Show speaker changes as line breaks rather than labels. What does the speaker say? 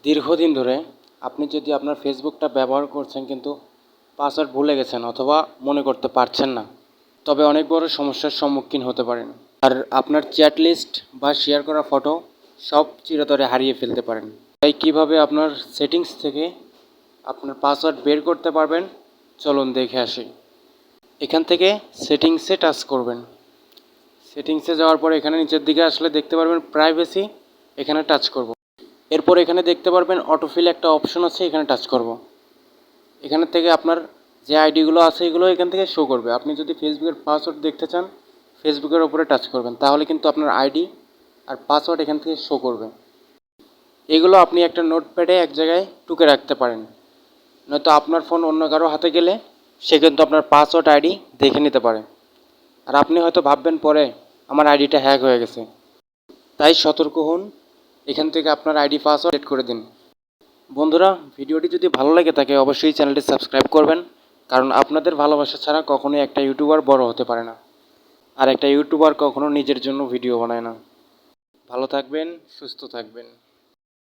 দীর্ঘদিন ধরে আপনি যদি আপনার ফেসবুকটা ব্যবহার করছেন কিন্তু পাসওয়ার্ড ভুলে গেছেন অথবা মনে করতে পারছেন না, তবে অনেক বড় সমস্যার সম্মুখীন হতে পারেন। আর আপনার চ্যাট লিস্ট বা শেয়ার করা ফটো সব চিরতরে হারিয়ে ফেলতে পারেন। তাই কিভাবে আপনার সেটিংস থেকে আপনার পাসওয়ার্ড বের করতে পারবেন, চলুন দেখে আসি। এখান থেকে সেটিংসে টাচ করবেন। সেটিংসে যাওয়ার পর এখানে নিচের দিকে আসলে দেখতে পারবেন প্রাইভেসি, এখানে টাচ করব। এরপর এখানে দেখতে পারবেন অটোফিল একটা অপশন আছে, এখানে টাচ করব। এখান থেকে আপনার যে আইডিগুলো আছে এগুলো এখান থেকে শো করবে। আপনি যদি ফেসবুকের পাসওয়ার্ড দেখতে চান, ফেসবুকের ওপরে টাচ করবেন, তাহলে কিন্তু আপনার আইডি আর পাসওয়ার্ড এখান থেকে শো করবে। এগুলো আপনি একটা নোটপ্যাডে এক জায়গায় টুকে রাখতে পারেন, নয়তো আপনার ফোন অন্য কারো হাতে গেলে সে কিন্তু আপনার পাসওয়ার্ড আইডি দেখে নিতে পারে। আর আপনি হয়তো ভাববেন পরে আমার আইডিটা হ্যাক হয়ে গেছে। তাই সতর্ক হন, এখান থেকে আপনার আইডি পাসওয়ার্ড সেট করে দিন। বন্ধুরা, ভিডিওটি যদি ভালো লাগে থাকে অবশ্যই চ্যানেলটি সাবস্ক্রাইব করবেন, কারণ আপনাদের ভালোবাসা ছাড়া কখনোই একটা ইউটিউবার বড় হতে পারে না। আর একটা ইউটিউবার কখনো নিজের জন্য ভিডিও বানায় না। ভালো থাকবেন, সুস্থ থাকবেন।